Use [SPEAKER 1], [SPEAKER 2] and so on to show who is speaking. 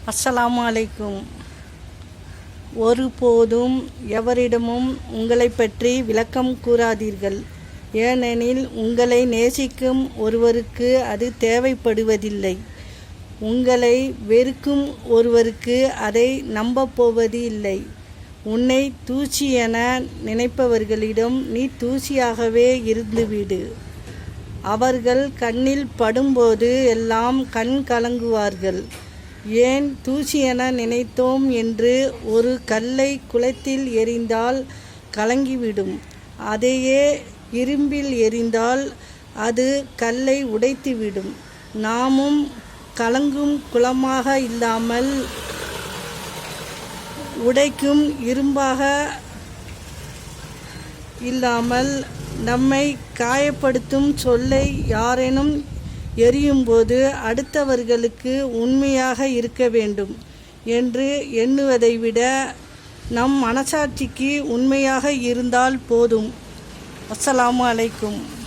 [SPEAKER 1] அஸ்ஸலாமு அலைக்கும். ஒருபோதும் எவரிடமும் உங்களைப் பற்றி விளக்கம் கூறாதீர்கள். ஏனெனில் உங்களை நேசிக்கும் ஒருவருக்கு அது தேவைப்படுவதில்லை. உங்களை வெறுக்கும் ஒருவருக்கு அதை நம்பப்போவது இல்லை. உன்னை தூசி என நினைப்பவர்களிடம் நீ தூசியாகவே இருந்துவிடு. அவர்கள் கண்ணில் படும்போது எல்லாம் கண் கலங்குவார்கள். ஏன் தூசி என நினைத்தோம் என்று ஒரு கல்லை குளத்தில் எறிந்தால் கலங்கிவிடும். அதையே இரும்பில் எறிந்தால் அது கல்லை உடைத்துவிடும். நாமும் கலங்கும் குளமாக இல்லாமல் உடைக்கும் இரும்பாக இல்லாமல் நம்மை காயப்படுத்தும் சொல்லை யாரேனும் எரியும்போது அடுத்தவர்களுக்கு உண்மையாக இருக்க வேண்டும் என்று எண்ணுவதை விட நம் மனசாட்சிக்கு உண்மையாக இருந்தால் போதும். அஸ்ஸலாமு அலைக்கும்.